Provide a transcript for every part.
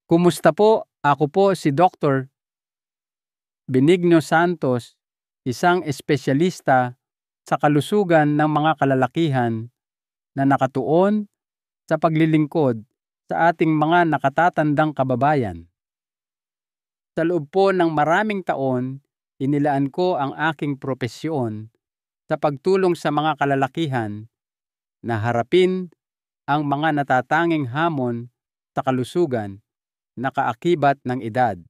Kumusta po? Ako po si Dr. Benigno Santos, isang espesyalista sa kalusugan ng mga kalalakihan na nakatuon sa paglilingkod sa ating mga nakatatandang kababayan. Sa loob po ng maraming taon, inilaan ko ang aking propesyon sa pagtulong sa mga kalalakihan na harapin ang mga natatanging hamon sa kalusugan na kaakibat ng edad.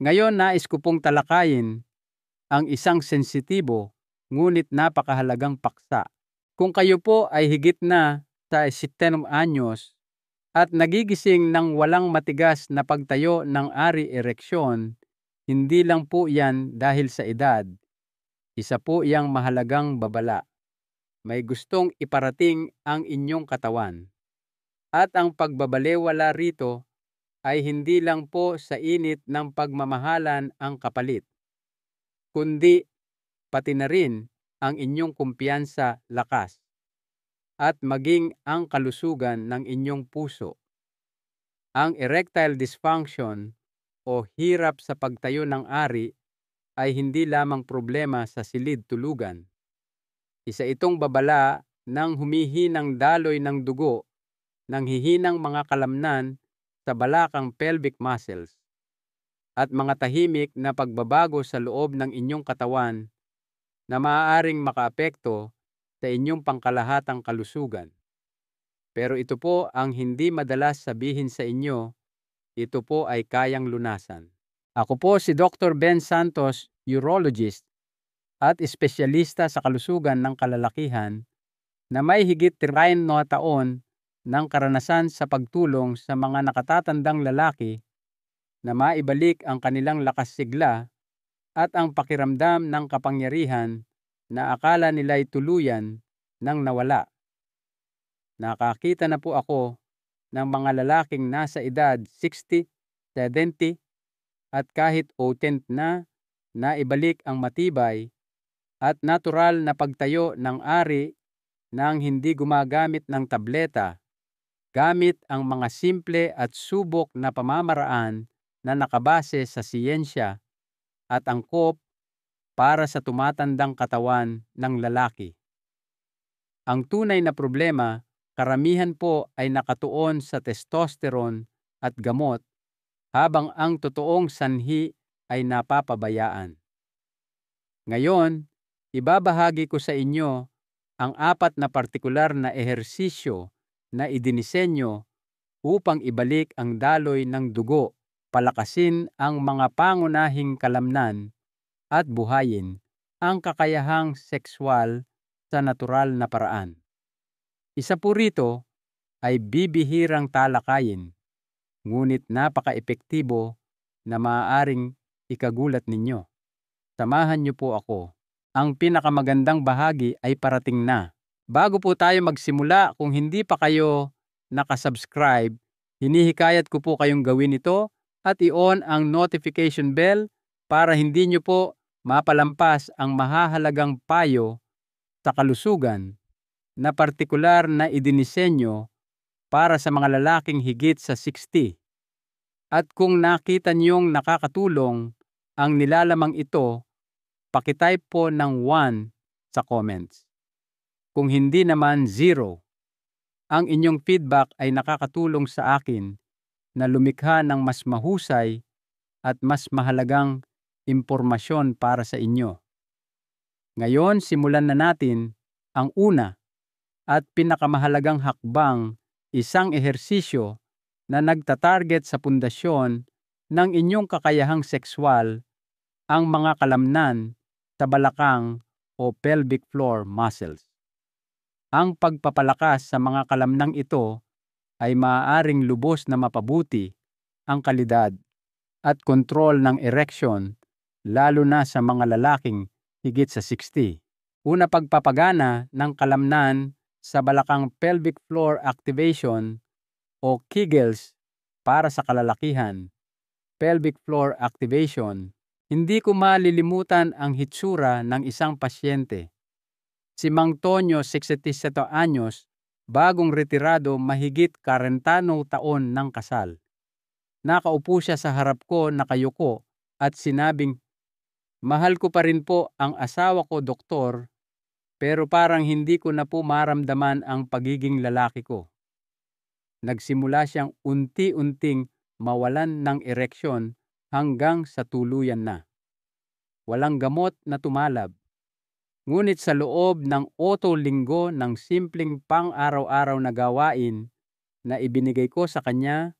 Ngayon nais ko pong talakayin ang isang sensitibo ngunit napakahalagang paksa. Kung kayo po ay higit na sa 70 anyos at nagigising ng walang matigas na pagtayo ng ari ereksyon, hindi lang po yan dahil sa edad. Isa po iyang mahalagang babala. May gustong iparating ang inyong katawan. At ang pagbabalewala rito ay hindi lang po sa init ng pagmamahalan ang kapalit, kundi pati na rin ang inyong kumpiyansa, lakas, at maging ang kalusugan ng inyong puso. Ang erectile dysfunction o hirap sa pagtayo ng ari ay hindi lamang problema sa silid tulugan. Isa itong babala ng humihinang daloy ng dugo, ng hihinang mga kalamnan sa balakang pelvic muscles, at mga tahimik na pagbabago sa loob ng inyong katawan na maaaring makaapekto sa inyong pangkalahatang kalusugan. Pero ito po ang hindi madalas sabihin sa inyo, ito po ay kayang lunasan. Ako po si Dr. Ben Santos, urologist at espesyalista sa kalusugan ng kalalakihan na may higit 30 taon ng karanasan sa pagtulong sa mga nakatatandang lalaki na maibalik ang kanilang lakas sigla at ang pakiramdam ng kapangyarihan na akala nila'y tuluyan nang nawala. Nakakita na po ako ng mga lalaking nasa edad 60, 70 at kahit 80 na naibalik ang matibay at natural na pagtayo ng ari nang hindi gumagamit ng tableta, gamit ang mga simple at subok na pamamaraan na nakabase sa siyensya at angkop para sa tumatandang katawan ng lalaki. Ang tunay na problema, karamihan po ay nakatuon sa testosterone at gamot, habang ang totoong sanhi ay napapabayaan. Ngayon, ibabahagi ko sa inyo ang 4 na partikular na ehersisyo na idinisenyo upang ibalik ang daloy ng dugo, palakasin ang mga pangunahing kalamnan, at buhayin ang kakayahang sekswal sa natural na paraan. Isa po rito ay bibihirang talakayin, ngunit napaka-epektibo na maaaring ikagulat ninyo. Samahan niyo po ako. Ang pinakamagandang bahagi ay parating na. Bago po tayo magsimula, kung hindi pa kayo nakasubscribe, hinihikayat ko po kayong gawin ito at i-on ang notification bell para hindi nyo po mapalampas ang mahahalagang payo sa kalusugan na partikular na idinisenyo para sa mga lalaking higit sa 60. At kung nakita niyong nakakatulong ang nilalamang ito, pakitype po ng 1 sa comments. Kung hindi naman 0. Ang inyong feedback ay nakakatulong sa akin na lumikha ng mas mahusay at mas mahalagang impormasyon para sa inyo. Ngayon, simulan na natin ang una at pinakamahalagang hakbang, isang ehersisyo na nagtatarget sa pundasyon ng inyong kakayahang sekswal, ang mga kalamnan sa balakang o pelvic floor muscles. Ang pagpapalakas sa mga kalamnang ito ay maaaring lubos na mapabuti ang kalidad at kontrol ng ereksyon, lalo na sa mga lalaking higit sa 60. Una, pagpapagana ng kalamnan sa balakang, pelvic floor activation o Kegels para sa kalalakihan. Pelvic floor activation. Hindi ko malilimutan ang hitsura ng isang pasyente. Si Mang Tonyo, 67 anyos, bagong retirado, mahigit 40 taon ng kasal. Nakaupo siya sa harap ko, nakayuko, at sinabing, "Mahal ko pa rin po ang asawa ko, doktor, pero parang hindi ko na po maramdaman ang pagiging lalaki ko." Nagsimula siyang unti-unting mawalan ng ereksyon hanggang sa tuluyan na. Walang gamot na tumalab. Ngunit sa loob ng 8 linggo ng simpleng pang-araw-araw na gawain na ibinigay ko sa kanya,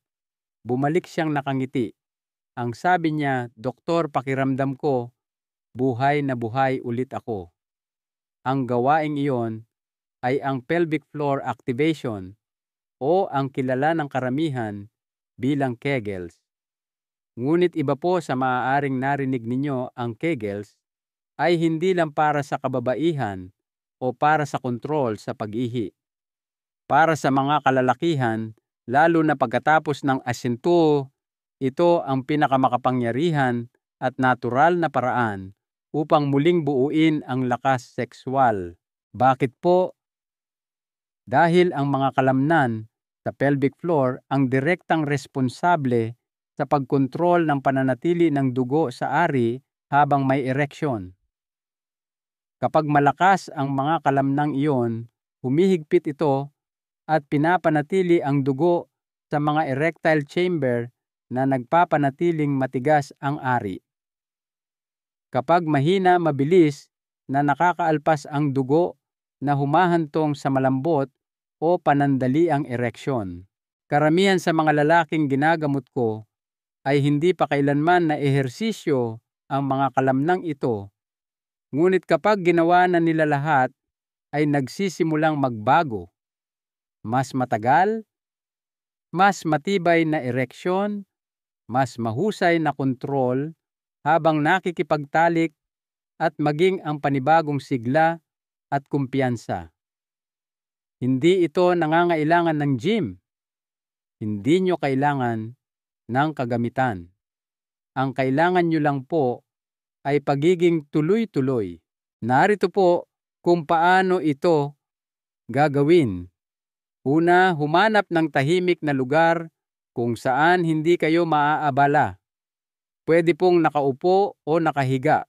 bumalik siyang nakangiti. Ang sabi niya, "Doktor, pakiramdam ko, buhay na buhay ulit ako." Ang gawaing iyon ay ang pelvic floor activation o ang kilala ng karamihan bilang Kegels. Ngunit iba po sa maaaring narinig ninyo. Ang Kegels ay hindi lang para sa kababaihan o para sa kontrol sa pag-ihi. Para sa mga kalalakihan, lalo na pagkatapos ng asinto, ito ang pinakamakapangyarihan at natural na paraan upang muling buuin ang lakas sexual. Bakit po? Dahil ang mga kalamnan sa pelvic floor ang direktang responsable sa pagkontrol ng pananatili ng dugo sa ari habang may ereksyon. Kapag malakas ang mga kalamnang iyon, humihigpit ito at pinapanatili ang dugo sa mga erectile chamber na nagpapanatiling matigas ang ari. Kapag mahina, mabilis na nakakaalpas ang dugo na humahantong sa malambot o panandaliang ereksyon. Karamihan sa mga lalaking ginagamot ko ay hindi pa kailanman na ehersisyo ang mga kalamnang ito. Ngunit kapag ginawa na nila lahat, ay nagsisimulang magbago. Mas matagal, mas matibay na ereksyon, mas mahusay na kontrol habang nakikipagtalik, at maging ang panibagong sigla at kumpiyansa. Hindi ito nangangailangan ng gym. Hindi nyo kailangan ng kagamitan. Ang kailangan nyo lang po ay pagiging tuloy-tuloy. Narito po kung paano ito gagawin. Una, humanap ng tahimik na lugar kung saan hindi kayo maaabala. Pwede pong nakaupo o nakahiga.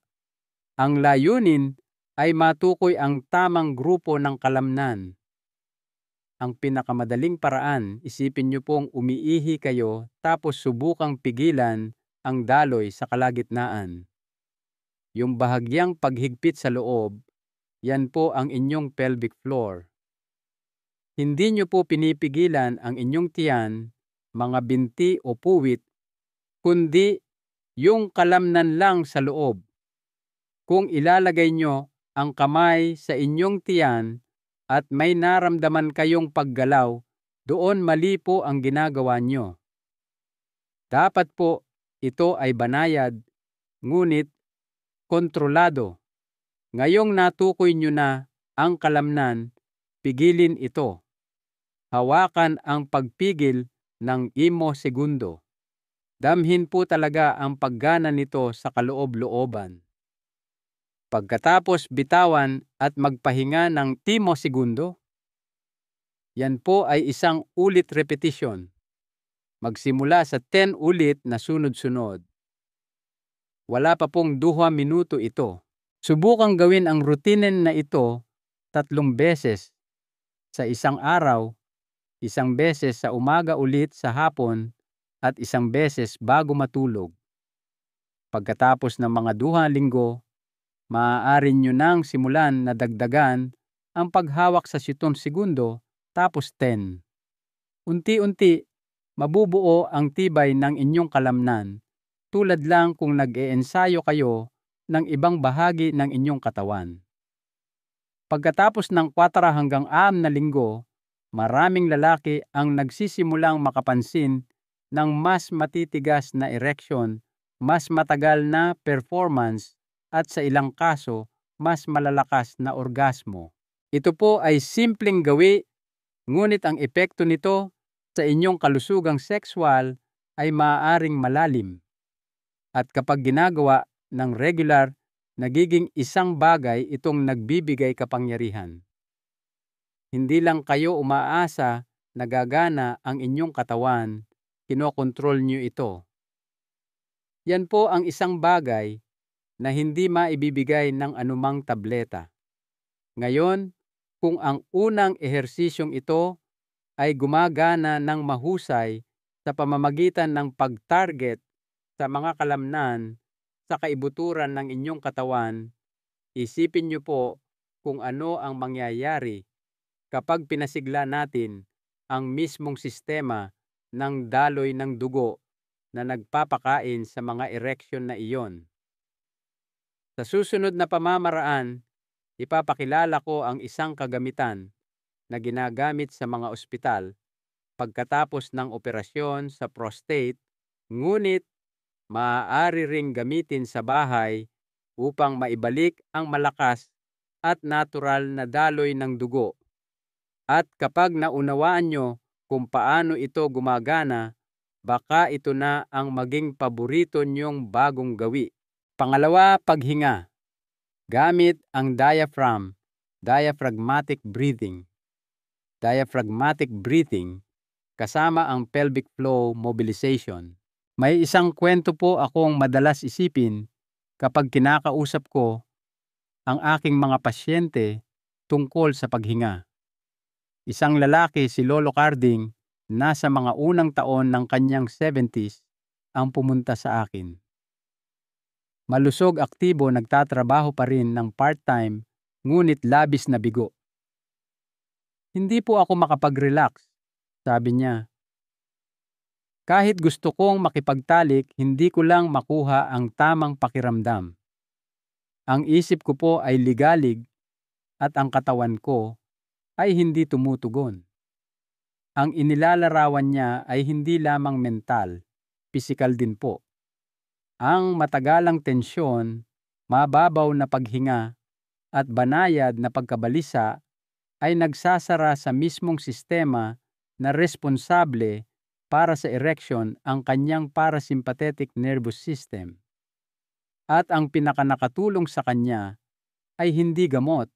Ang layunin ay matukoy ang tamang grupo ng kalamnan. Ang pinakamadaling paraan, isipin niyo pong umiihi kayo tapos subukang pigilan ang daloy sa kalagitnaan. Yung bahagyang paghigpit sa loob, yan po ang inyong pelvic floor. Hindi niyo po pinipigilan ang inyong tiyan, mga binti o puwit, kundi yung kalamnan lang sa loob. Kung ilalagay nyo ang kamay sa inyong tiyan at may naramdaman kayong paggalaw, doon mali po ang ginagawa nyo. Dapat po ito ay banayad, ngunit kontrolado. Ngayong natukoy nyo na ang kalamnan, pigilin ito. Hawakan ang pagpigil ng segundo. Damhin po talaga ang paggana nito sa kaloob-looban. Pagkatapos bitawan at magpahinga ng segundo. Yan po ay isang ulit repetition. Magsimula sa 10 ulit na sunod-sunod. Wala pa pong 2 minuto ito. Subukang gawin ang routine na ito 3 beses sa isang araw, 1 beses sa umaga ulit sa hapon, at 1 beses bago matulog. Pagkatapos ng mga 2 linggo, maaari nyo nang simulan na dagdagan ang paghawak sa 7 segundo tapos 10. Unti-unti, mabubuo ang tibay ng inyong kalamnan, tulad lang kung nag-eensayo kayo ng ibang bahagi ng inyong katawan. Pagkatapos ng 4 hanggang 6 na linggo, maraming lalaki ang nagsisimulang makapansin ng mas matitigas na ereksyon, mas matagal na performance, at sa ilang kaso, mas malalakas na orgasmo. Ito po ay simpleng gawi, ngunit ang epekto nito sa inyong kalusugang sexual ay maaaring malalim. At kapag ginagawa ng regular, nagiging isang bagay itong nagbibigay kapangyarihan. Hindi lang kayo umaasa na gagana ang inyong katawan, kinokontrol niyo ito. Yan po ang isang bagay na hindi maibibigay ng anumang tableta. Ngayon, kung ang unang ehersisyong ito ay gumagana ng mahusay sa pamamagitan ng pag-target sa mga kalamnan sa kaibuturan ng inyong katawan, isipin niyo po kung ano ang mangyayari kapag pinasigla natin ang mismong sistema ng daloy ng dugo na nagpapakain sa mga ereksyon na iyon. Sa susunod na pamamaraan, ipapakilala ko ang isang kagamitan na ginagamit sa mga ospital pagkatapos ng operasyon sa prostate, ngunit maaari ring gamitin sa bahay upang maibalik ang malakas at natural na daloy ng dugo. At kapag naunawaan nyo kung paano ito gumagana, baka ito na ang maging paborito nyong bagong gawi. Pangalawa, paghinga. Gamit ang diaphragmatic breathing. Diaphragmatic breathing kasama ang pelvic floor mobilization. May isang kwento po akong madalas isipin kapag kinakausap ko ang aking mga pasyente tungkol sa paghinga. Isang lalaki, si Lolo Carding, nasa mga unang taon ng kanyang 70s ang pumunta sa akin. Malusog, aktibo, nagtatrabaho pa rin ng part-time, ngunit labis na bigo. Hindi po ako makapag-relax, sabi niya. Kahit gusto kong makipagtalik, hindi ko lang makuha ang tamang pakiramdam. Ang isip ko po ay ligalig at ang katawan ko ay hindi tumutugon. Ang inilalarawan niya ay hindi lamang mental, pisikal din po. Ang matagalang tensyon, mababaw na paghinga at banayad na pagkabalisa ay nagsasara sa mismong sistema na responsable para sa erection, ang kanyang parasympathetic nervous system. At ang pinakanakatulong sa kanya ay hindi gamot.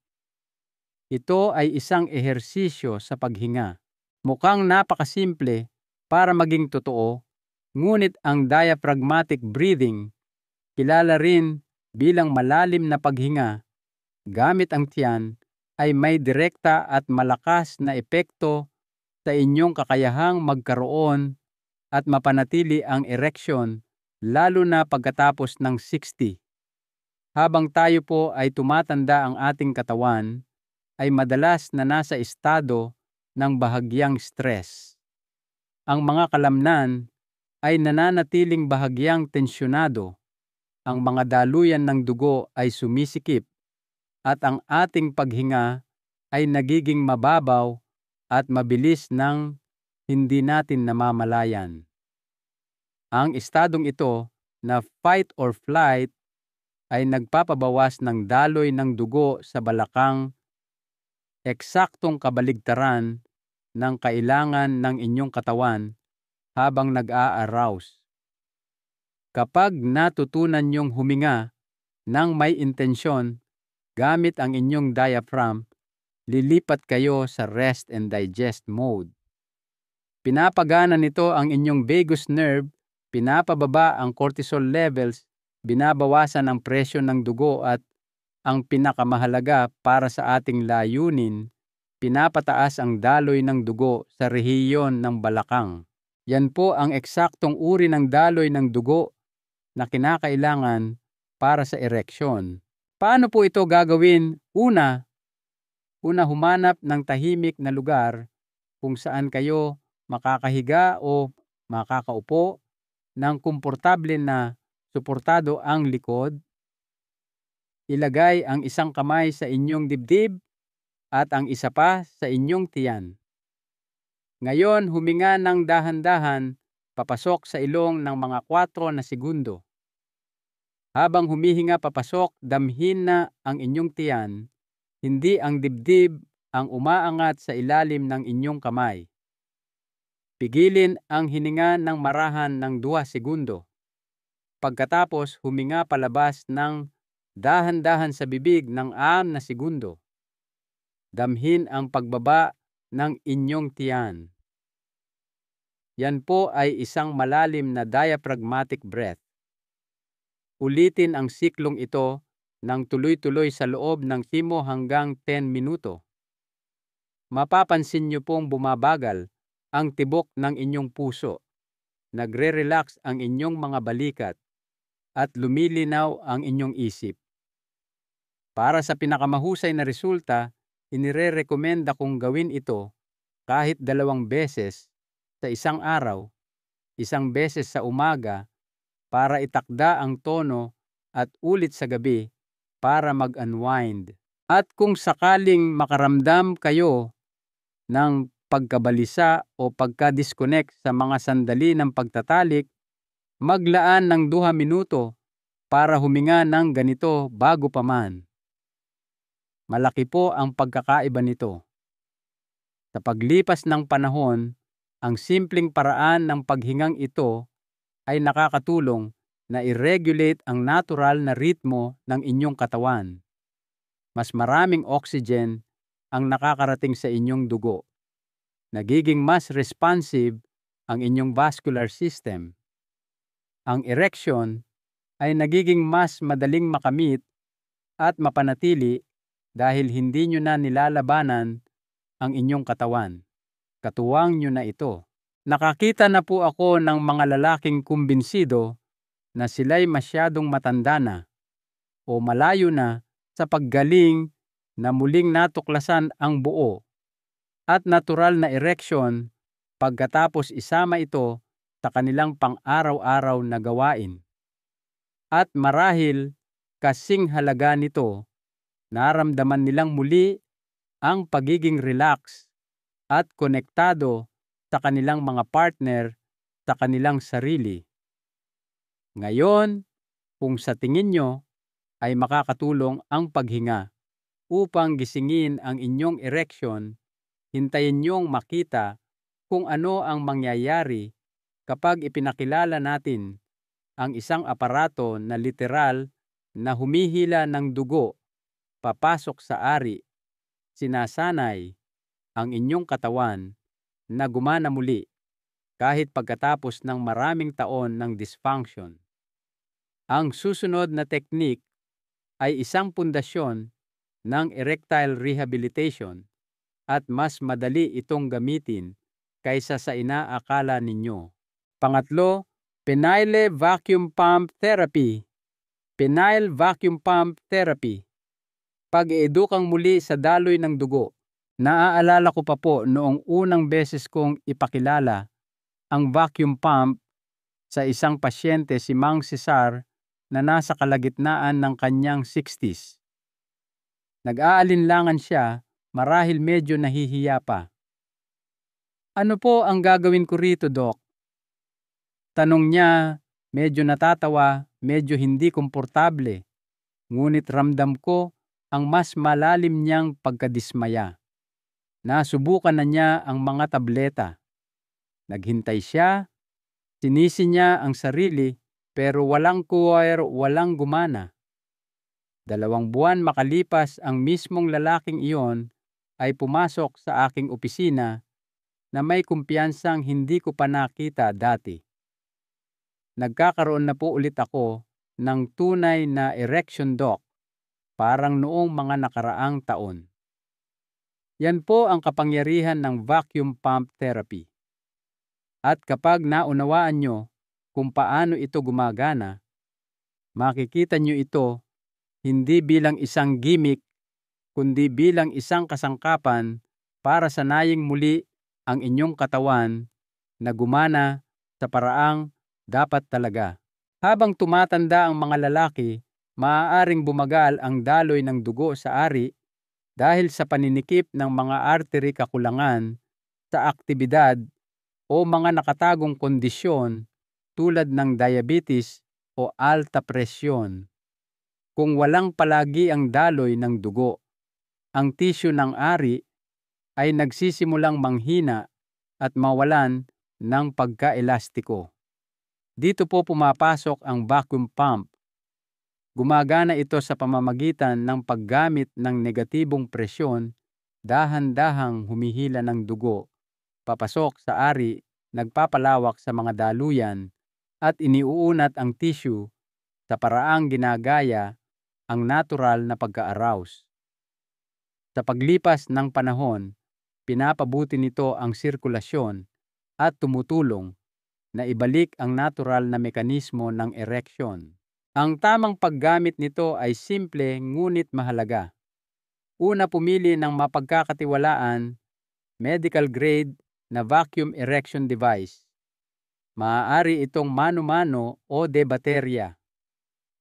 Ito ay isang ehersisyo sa paghinga. Mukhang napakasimple para maging totoo, ngunit ang diaphragmatic breathing, kilala rin bilang malalim na paghinga gamit ang tiyan, ay may direkta at malakas na epekto sa inyong kakayahang magkaroon at mapanatili ang ereksyon, lalo na pagkatapos ng 60. Habang tayo po ay tumatanda, ang ating katawan ay madalas na nasa estado ng bahagyang stress. Ang mga kalamnan ay nananatiling bahagyang tensyonado, ang mga daluyan ng dugo ay sumisikip, at ang ating paghinga ay nagiging mababaw at mabilis nang hindi natin namamalayan. Ang estadong ito na fight or flight ay nagpapabawas ng daloy ng dugo sa balakang, eksaktong kabaligtaran ng kailangan ng inyong katawan habang nag-a-arouse. Kapag natutunan niyong huminga ng may intensyon gamit ang inyong diaphragm, lilipat kayo sa rest and digest mode. Pinapagana nito ang inyong vagus nerve, pinapababa ang cortisol levels, binabawasan ang presyon ng dugo at ang pinakamahalaga para sa ating layunin, pinapataas ang daloy ng dugo sa rehiyon ng balakang. Yan po ang eksaktong uri ng daloy ng dugo na kinakailangan para sa ereksyon. Paano po ito gagawin? Una, humanap ng tahimik na lugar kung saan kayo makakahiga o makakaupo ng komportable na suportado ang likod. Ilagay ang isang kamay sa inyong dibdib at ang isa pa sa inyong tiyan. Ngayon, huminga ng dahan-dahan papasok sa ilong ng mga 4 na segundo. Habang humihinga papasok, damhin na ang inyong tiyan, hindi ang dibdib ang umaangat sa ilalim ng inyong kamay. Pigilin ang hininga ng marahan ng 2 segundo. Pagkatapos, huminga palabas ng dahan-dahan sa bibig ng 6 na segundo. Damhin ang pagbaba ng inyong tiyan. Yan po ay isang malalim na diaphragmatic breath. Ulitin ang siklong ito ng tuloy-tuloy sa loob ng 5 hanggang 10 minuto. Mapapansin niyo pong bumabagal ang tibok ng inyong puso, nagre-relax ang inyong mga balikat, at lumilinaw ang inyong isip. Para sa pinakamahusay na resulta, inirerekomenda kong gawin ito kahit 2 beses sa isang araw, 1 beses sa umaga para itakda ang tono at ulit sa gabi para mag-unwind. At kung sakaling makaramdam kayo ng pagkabalisa o pagka-disconnect sa mga sandali ng pagtatalik, maglaan ng 2 minuto para huminga ng ganito bago pa man. Malaki po ang pagkakaiba nito. Sa paglipas ng panahon, ang simpleng paraan ng paghingang ito ay nakakatulong na i-regulate ang natural na ritmo ng inyong katawan. Mas maraming oxygen ang nakakarating sa inyong dugo. Nagiging mas responsive ang inyong vascular system. Ang erection ay nagiging mas madaling makamit at mapanatili dahil hindi nyo na nilalabanan ang inyong katawan. Katuwang nyo na ito. Nakakita na po ako ng mga lalaking kumbinsido na sila'y masyadong matanda na o malayo na sa paggaling na muling natuklasan ang buo at natural na erection pagkatapos isama ito sa kanilang pang-araw-araw na gawain. At marahil kasing halaga nito, naramdaman nilang muli ang pagiging relax at konektado sa kanilang mga partner sa kanilang sarili. Ngayon, kung sa tingin nyo ay makakatulong ang paghinga upang gisingin ang inyong erection, hintayin nyong makita kung ano ang mangyayari kapag ipinakilala natin ang isang aparato na literal na humihila ng dugo papasok sa ari, sinasanay ang inyong katawan na gumana muli kahit pagkatapos ng maraming taon ng dysfunction. Ang susunod na teknik ay isang pundasyon ng erectile rehabilitation at mas madali itong gamitin kaysa sa inaakala ninyo. Pangatlo, penile vacuum pump therapy. Penile vacuum pump therapy. Pag-iedukang muli sa daloy ng dugo. Naaalala ko pa po noong unang beses kong ipakilala ang vacuum pump sa isang pasyente, si Mang Cesar, na nasa kalagitnaan ng kanyang 60s. Nag-aalinlangan siya, marahil medyo nahihiya pa. Ano po ang gagawin ko rito, Doc? Tanong niya, medyo natatawa, medyo hindi komportable. Ngunit ramdam ko ang mas malalim niyang pagkadismaya. Nasubukan na niya ang mga tableta. Naghintay siya, sinisi niya ang sarili pero walang kuwair, walang gumana. 2 buwan makalipas, ang mismong lalaking iyon ay pumasok sa aking opisina na may kumpiyansang hindi ko pa nakita dati. Nagkakaroon na po ulit ako ng tunay na erection, Doc, parang noong mga nakaraang taon. Yan po ang kapangyarihan ng vacuum pump therapy. At kapag naunawaan nyo kung paano ito gumagana, makikita nyo ito hindi bilang isang gimmick, kundi bilang isang kasangkapan para sanayin muli ang inyong katawan na gumana sa paraang dapat talaga. Habang tumatanda ang mga lalaki, maaaring bumagal ang daloy ng dugo sa ari dahil sa paninikip ng mga artery, kakulangan sa aktibidad o mga nakatagong kondisyon tulad ng diabetes o alta presyon. Kung walang palagi ang daloy ng dugo, ang tissue ng ari ay nagsisimulang manghina at mawalan ng pagkaelastiko. Dito po pumapasok ang vacuum pump. Gumagana ito sa pamamagitan ng paggamit ng negatibong presyon, dahan-dahang humihila ng dugo papasok sa ari nagpapalawak sa mga daluyan at iniuunat ang tissue sa paraang ginagaya ang natural na pagka-arouse. Sa paglipas ng panahon, pinapabuti nito ang sirkulasyon at tumutulong na ibalik ang natural na mekanismo ng erection. Ang tamang paggamit nito ay simple ngunit mahalaga. Una, pumili ng mapagkakatiwalaan, medical grade na vacuum erection device. Maaari itong mano-mano o de baterya.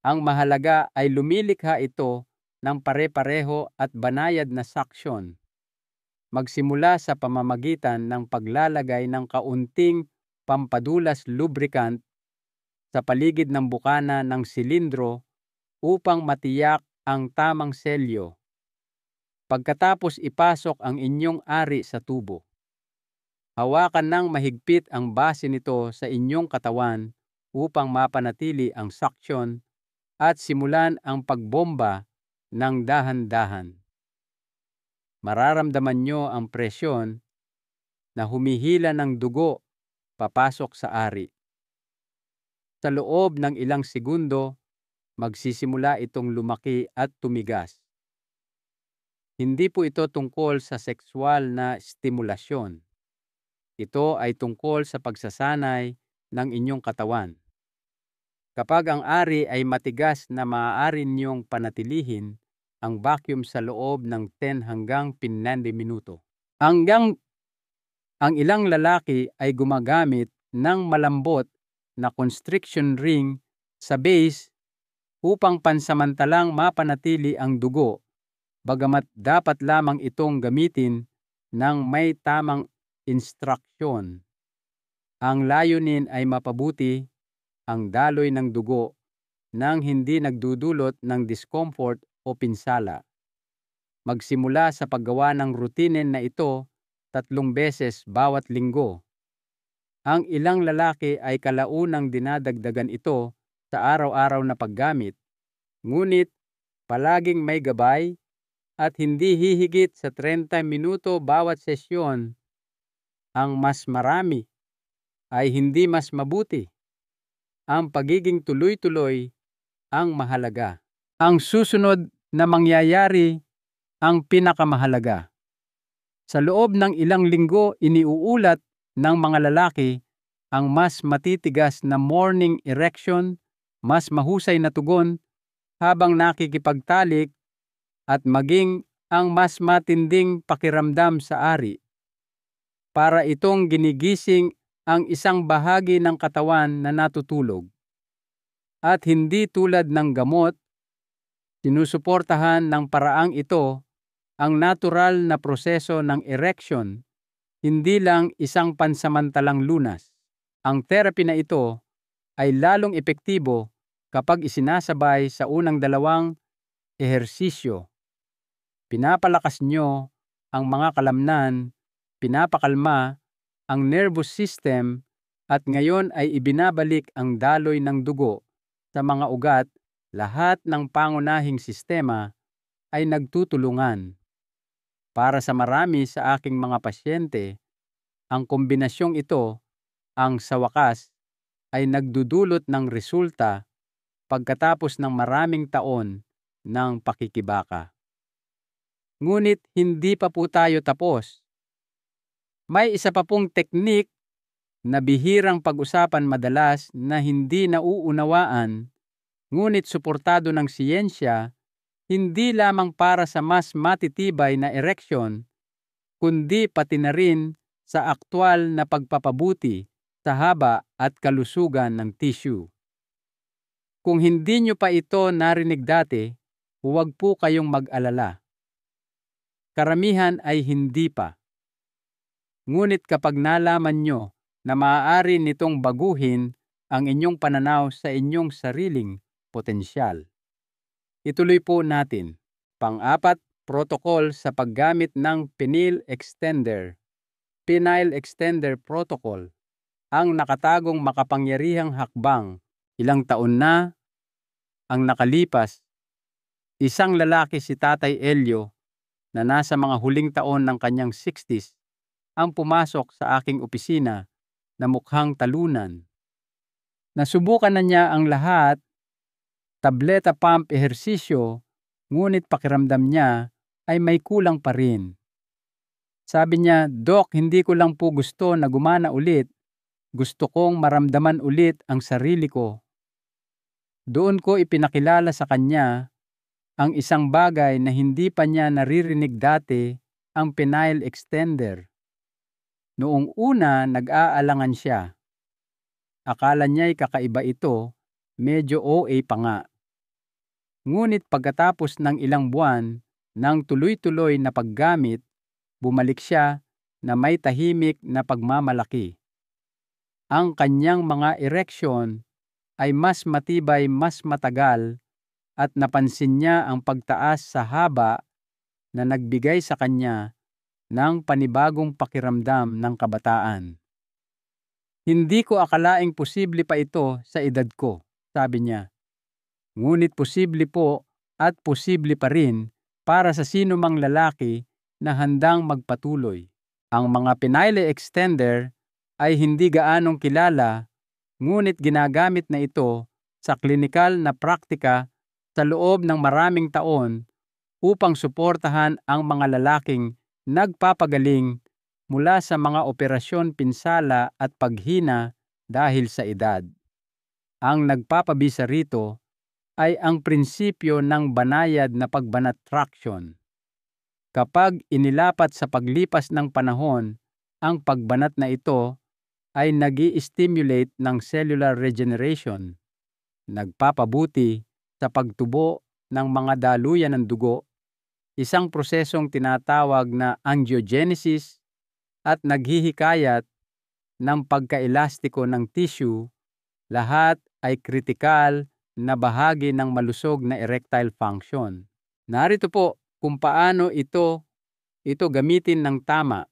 Ang mahalaga ay lumilikha ito ng pare-pareho at banayad na suction. Magsimula sa pamamagitan ng paglalagay ng kaunting pampadulas lubricant sa paligid ng bukana ng silindro upang matiyak ang tamang selyo. Pagkatapos ipasok ang inyong ari sa tubo. Hawakan ng mahigpit ang base nito sa inyong katawan upang mapanatili ang suction at simulan ang pagbomba ng dahan-dahan. Mararamdaman nyo ang presyon na humihila ng dugo papasok sa ari. Sa loob ng ilang segundo, magsisimula itong lumaki at tumigas. Hindi po ito tungkol sa sexual na stimulasyon. Ito ay tungkol sa pagsasanay ng inyong katawan. Kapag ang ari ay matigas na maaari niyong panatilihin ang vacuum sa loob ng 10 hanggang 15 minuto. Ang ilang lalaki ay gumagamit ng malambot na constriction ring sa base upang pansamantalang mapanatili ang dugo, bagamat dapat lamang itong gamitin ng may tamang instruksyon. Ang layunin ay mapabuti ang daloy ng dugo nang hindi nagdudulot ng discomfort o pinsala. Magsimula sa paggawa ng rutine na ito 3 beses bawat linggo. Ang ilang lalaki ay kalaunang dinadagdagan ito sa araw-araw na paggamit, ngunit palaging may gabay at hindi hihigit sa 30 minuto bawat sesyon. Ang mas marami ay hindi mas mabuti. Ang pagiging tuloy-tuloy ang mahalaga. Ang susunod na mangyayari ang pinakamahalaga. Sa loob ng ilang linggo, iniuulat ng mga lalaki ang mas matitigas na morning erection, mas mahusay na tugon habang nakikipagtalik at maging ang mas matinding pakiramdam sa ari. Para itong ginigising ang isang bahagi ng katawan na natutulog. At hindi tulad ng gamot, sinusuportahan ng paraang ito ang natural na proseso ng erection, hindi lang isang pansamantalang lunas. Ang therapy na ito ay lalong epektibo kapag isinasabay sa unang 2 ehersisyo. Pinapalakas nyo ang mga kalamnan, pinapakalma ang nervous system at ngayon ay ibinabalik ang daloy ng dugo sa mga ugat. Lahat ng pangunahing sistema ay nagtutulungan. Para sa marami sa aking mga pasyente, ang kombinasyong ito ang sa wakas ay nagdudulot ng resulta pagkatapos ng maraming taon ng pakikibaka. Ngunit hindi pa po tayo tapos. May isa pa pong teknik na bihirang pag-usapan madalas na hindi nauunawaan, ngunit suportado ng siyensya, hindi lamang para sa mas matitibay na ereksyon, kundi pati na rin sa aktwal na pagpapabuti sa haba at kalusugan ng tissue. Kung hindi nyo pa ito narinig dati, huwag po kayong mag-alala. Karamihan ay hindi pa. Ngunit kapag nalaman nyo na maaari nitong baguhin ang inyong pananaw sa inyong sariling potensyal. Ituloy po natin. Pang-4, protocol sa paggamit ng penile extender. Penile extender protocol. Ang nakatagong makapangyarihang hakbang. Ilang taon na ang nakalipas. Isang lalaki, si Tatay Elio, na nasa mga huling taon ng kanyang 60s, ang pumasok sa aking opisina na mukhang talunan. Nasubukan na niya ang lahat, tableta pump ehersisyo, ngunit pakiramdam niya ay may kulang pa rin. Sabi niya, "Dok, hindi ko lang po gusto na gumana ulit. Gusto kong maramdaman ulit ang sarili ko." Doon ko ipinakilala sa kanya ang isang bagay na hindi pa niya naririnig dati, ang penile extender. Noong una, nag-aalangan siya. Akala niya'y kakaiba ito, medyo OA pa nga. Ngunit pagkatapos ng ilang buwan ng tuloy-tuloy na paggamit, bumalik siya na may tahimik na pagmamalaki. Ang kanyang mga ereksyon ay mas matibay, mas matagal, at napansin niya ang pagtaas sa haba na nagbigay sa kanya ng panibagong pakiramdam ng kabataan. "Hindi ko akalaing posible pa ito sa edad ko," sabi niya. Ngunit posible po at posible pa rin para sa sino mang lalaki na handang magpatuloy. Ang mga penile extender ay hindi gaanong kilala, ngunit ginagamit na ito sa klinikal na praktika sa loob ng maraming taon upang suportahan ang mga lalaking nagpapagaling mula sa mga operasyon pinsala at paghina dahil sa edad. Ang nagpapabisa rito ay ang prinsipyo ng banayad na pagbanat traction. Kapag inilapat sa paglipas ng panahon, ang pagbanat na ito ay nag-i-stimulate ng cellular regeneration, nagpapabuti sa pagtubo ng mga daluyan ng dugo, isang prosesong tinatawag na angiogenesis, at naghihikayat ng pagkaelastiko ng tissue. Lahat ay kritikal na bahagi ng malusog na erectile function. Narito po kung paano ito gamitin ng tama.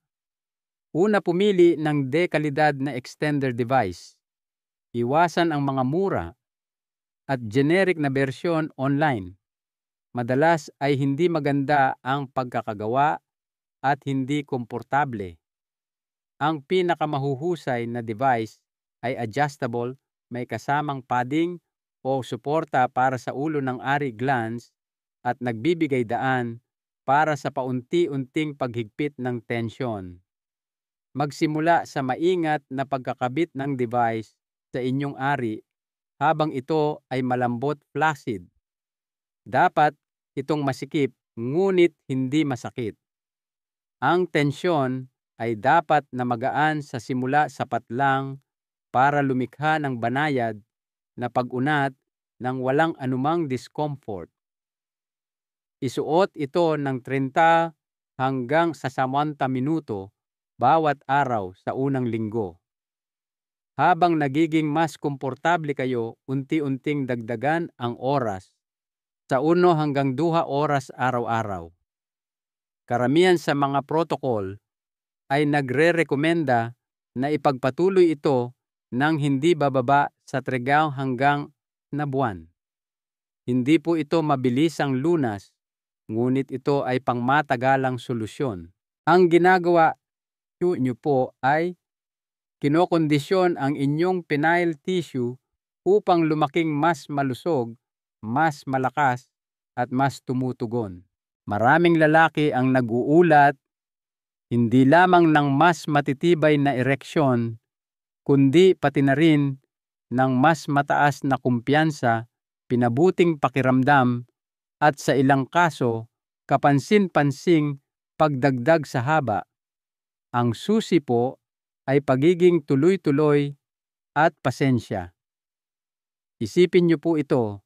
Una, pumili ng dekalidad na extender device. Iwasan ang mga mura at generic na bersyon online. Madalas ay hindi maganda ang pagkakagawa at hindi komportable. Ang pinakamahuhusay na device ay adjustable, may kasamang padding o suporta para sa ulo ng ari glands at nagbibigay daan para sa paunti-unting paghigpit ng tensyon. Magsimula sa maingat na pagkakabit ng device sa inyong ari habang ito ay malambot, flaccid. Dapat itong masikip ngunit hindi masakit. Ang tensyon ay dapat na magaan sa simula, sapat lang para lumikha ng banayad na pag-unat ng walang anumang discomfort. Isuot ito ng 30 hanggang sa 50 minuto bawat araw sa unang linggo. Habang nagiging mas komportable kayo, unti-unting dagdagan ang oras sa 1 hanggang 2 oras araw-araw. Karamihan sa mga protocol ay nagre-rekomenda na ipagpatuloy ito ng hindi bababa sa 3 hanggang na buwan. Hindi po ito mabilisang lunas, ngunit ito ay pangmatagalang solusyon. Ang ginagawa niyo po ay kinokondisyon ang inyong penile tissue upang lumaking mas malusog, mas malakas, at mas tumutugon. Maraming lalaki ang nag-uulat hindi lamang ng mas matitibay na ereksyon, kundi pati na rin ng mas mataas na kumpiyansa, pinabuting pakiramdam, at sa ilang kaso, kapansin-pansing pagdagdag sa haba. Ang susi po ay pagiging tuloy-tuloy at pasensya. Isipin niyo po ito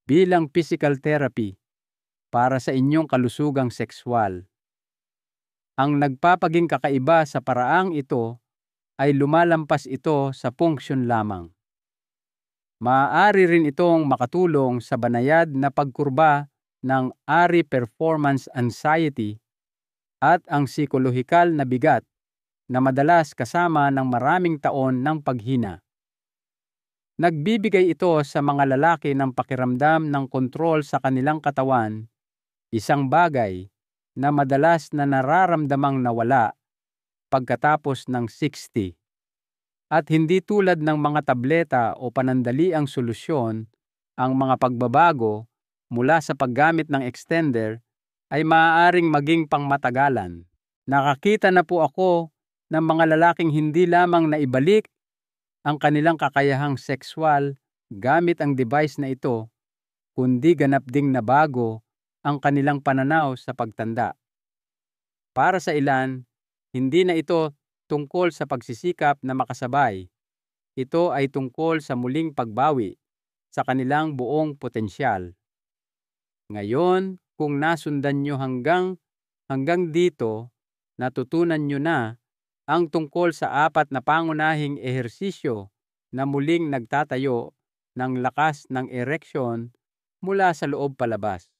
bilang physical therapy para sa inyong kalusugang sexual. Ang nagpapaging kakaiba sa paraang ito ay lumalampas ito sa function lamang. Maaari rin itong makatulong sa banayad na pagkurba ng ari performance anxiety at ang psikolohikal na bigat na madalas kasama ng maraming taon ng paghina. Nagbibigay ito sa mga lalaki ng pakiramdam ng kontrol sa kanilang katawan, isang bagay na madalas na nararamdamang nawala pagkatapos ng 60. At hindi tulad ng mga tableta o panandaliang solusyon, ang mga pagbabago mula sa paggamit ng extender ay maaaring maging pangmatagalan. Nakakita na po ako ng mga lalaking hindi lamang naibalik ang kanilang kakayahang sexual gamit ang device na ito, kundi ganap ding nabago ang kanilang pananaw sa pagtanda. Para sa ilan, hindi na ito tungkol sa pagsisikap na makasabay. Ito ay tungkol sa muling pagbawi sa kanilang buong potensyal. Ngayon, kung nasundan nyo hanggang dito, natutunan nyo na ang tungkol sa 4 na pangunahing ehersisyo na muling nagtatayo ng lakas ng ereksyon mula sa loob palabas.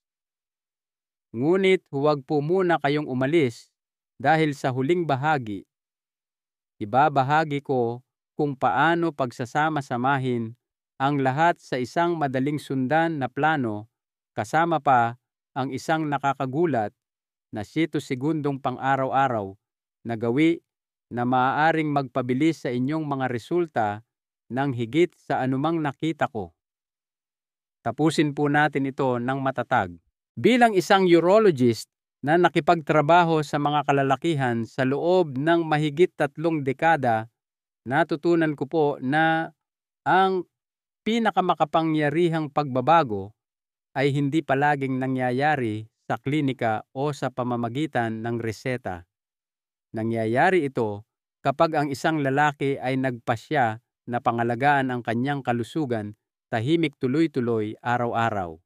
Ngunit huwag po muna kayong umalis dahil sa huling bahagi, ibabahagi ko kung paano pagsasama-samahin ang lahat sa isang madaling sundan na plano kasama pa ang isang nakakagulat na 7 segundong pang-araw-araw na gawi na maaaring magpabilis sa inyong mga resulta ng higit sa anumang nakita ko. Tapusin po natin ito ng matatag. Bilang isang urologist na nakipagtrabaho sa mga kalalakihan sa loob ng mahigit 3 dekada, natutunan ko po na ang pinakamakapangyarihang pagbabago ay hindi palaging nangyayari sa klinika o sa pamamagitan ng reseta. Nangyayari ito kapag ang isang lalaki ay nagpasya na pangalagaan ang kanyang kalusugan tahimik tuloy-tuloy araw-araw.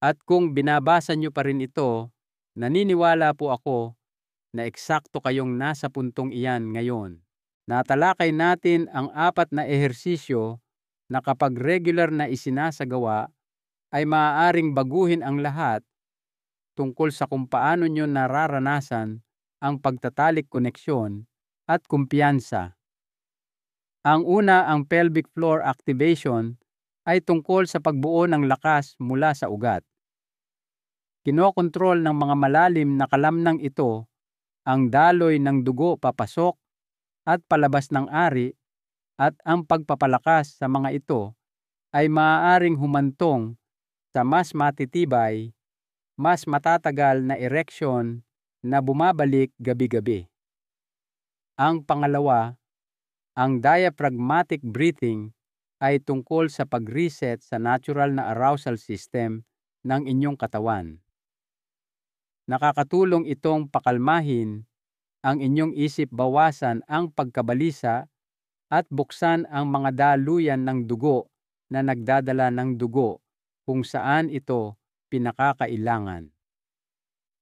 At kung binabasa nyo pa rin ito, naniniwala po ako na eksakto kayong nasa puntong iyan ngayon. Natalakay natin ang 4 na ehersisyo na kapag regular na isinasagawa ay maaaring baguhin ang lahat tungkol sa kung paano nyo nararanasan ang pagtatalik koneksyon at kumpiyansa. Ang una, ang pelvic floor activation, ay tungkol sa pagbuo ng lakas mula sa ugat. Kinokontrol ng mga malalim na kalamnang ito ang daloy ng dugo papasok at palabas ng ari, at ang pagpapalakas sa mga ito ay maaaring humantong sa mas matitibay, mas matatagal na ereksyon na bumabalik gabi-gabi. Ang pangalawa, ang diaphragmatic breathing, ay tungkol sa pag-reset sa natural na arousal system ng inyong katawan. Nakakatulong itong pakalmahin ang inyong isip, bawasan ang pagkabalisa at buksan ang mga daluyan ng dugo na nagdadala ng dugo kung saan ito pinakakailangan.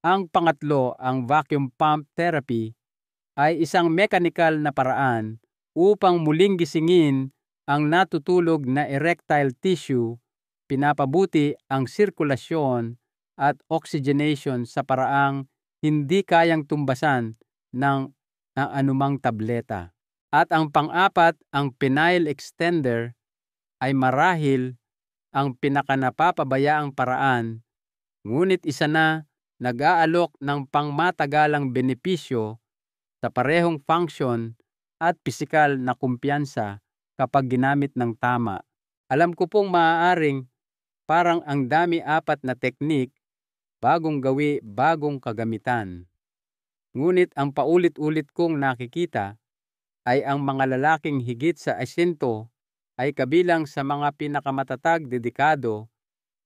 Ang pangatlo, ang vacuum pump therapy, ay isang mekanikal na paraan upang muling gisingin ang natutulog na erectile tissue, pinapabuti ang sirkulasyon at oxygenation sa paraang hindi kayang tumbasan ng anumang tableta. At ang pang-4, ang penile extender, ay marahil ang pinakanapapabayaang paraan, ngunit isa na nag-aalok ng pangmatagalang benepisyo sa parehong function at pisikal na kumpiyansa kapag ginamit ng tama. Alam ko pong maaaring parang ang dami 4 na teknik, bagong gawi, bagong kagamitan. Ngunit ang paulit-ulit kong nakikita ay ang mga lalaking higit sa 100 ay kabilang sa mga pinakamatatag, dedikado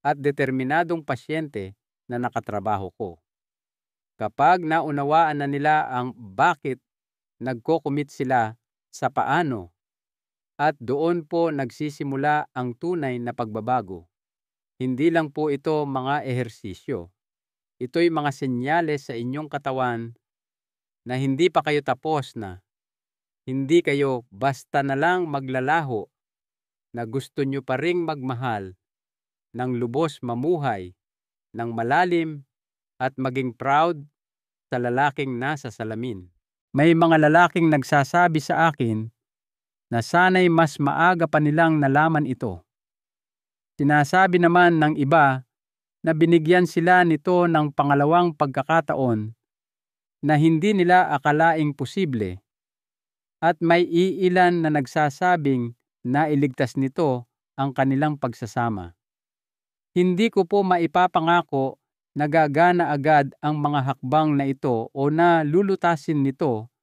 at determinadong pasyente na nakatrabaho ko. Kapag naunawaan na nila ang bakit, nagko-commit sila sa paano, at doon po nagsisimula ang tunay na pagbabago. Hindi lang po ito mga ehersisyo. Ito'y mga senyales sa inyong katawan na hindi pa kayo tapos na. Hindi kayo basta na lang maglalaho, na gusto nyo pa ring magmahal, ng lubos mamuhay, ng malalim at maging proud sa lalaking nasa salamin. May mga lalaking nagsasabi sa akin na sana'y mas maaga pa nilang nalaman ito. Sinasabi naman ng iba na binigyan sila nito ng pangalawang pagkakataon na hindi nila akalaing posible. at may iilan na nagsasabing na iligtas nito ang kanilang pagsasama. Hindi ko po maipapangako na gagana agad ang mga hakbang na ito o na lulutasin nito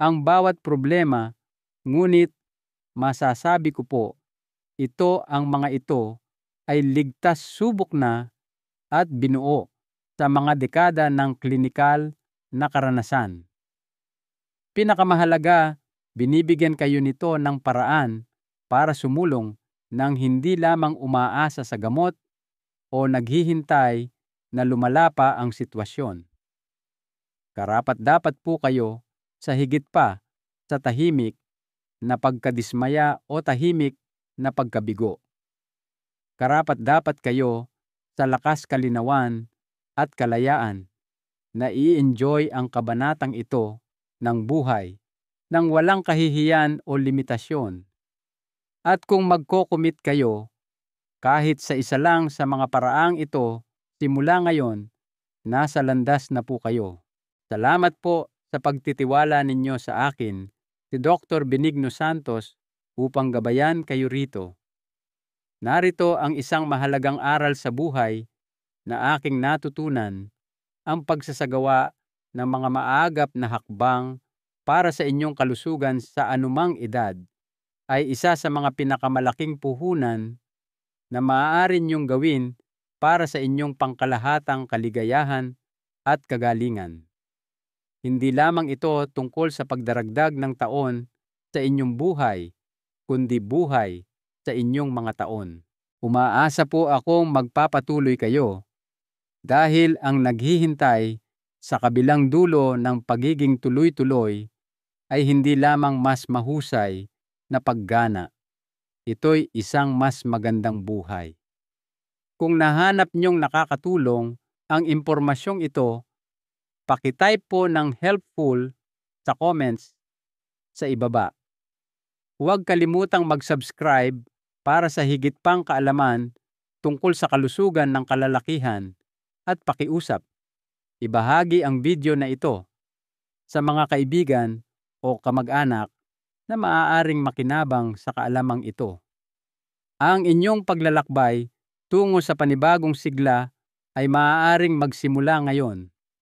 ang bawat problema, ngunit masasabi ko po, ang mga ito ay ligtas subok na at binuo sa mga dekada ng klinikal na karanasan. Pinakamahalaga, binibigyan kayo nito ng paraan para sumulong nang hindi lamang umaasa sa gamot o naghihintay na lumala pa ang sitwasyon. Karapat-dapat po kayo sa higit pa sa tahimik na pagkadismaya o tahimik na pagkabigo. Karapat-dapat kayo sa lakas kalinawan at kalayaan na i-enjoy ang kabanatang ito ng buhay nang walang kahihiyan o limitasyon. At kung magko-commit kayo kahit sa isa lang sa mga paraang ito simula ngayon, nasa landas na po kayo. Salamat po sa pagtitiwala ninyo sa akin, si Dr. Benigno Santos, upang gabayan kayo rito. Narito ang isang mahalagang aral sa buhay na aking natutunan, ang pagsasagawa ng mga maagap na hakbang para sa inyong kalusugan sa anumang edad ay isa sa mga pinakamalaking puhunan na maaari niyong gawin para sa inyong pangkalahatang kaligayahan at kagalingan. Hindi lamang ito tungkol sa pagdaragdag ng taon sa inyong buhay, kundi buhay sa inyong mga taon. Umaasa po akong magpapatuloy kayo dahil ang naghihintay sa kabilang dulo ng pagiging tuloy-tuloy ay hindi lamang mas mahusay na paggana. Ito'y isang mas magandang buhay. Kung nahanap niyong nakakatulong ang impormasyong ito, pakitype po ng helpful sa comments sa ibaba. Huwag kalimutang mag-subscribe para sa higit pang kaalaman tungkol sa kalusugan ng kalalakihan at pakiusap. Ibahagi ang video na ito sa mga kaibigan o kamag-anak na maaaring makinabang sa kaalamang ito. Ang inyong paglalakbay tungo sa panibagong sigla ay maaaring magsimula ngayon.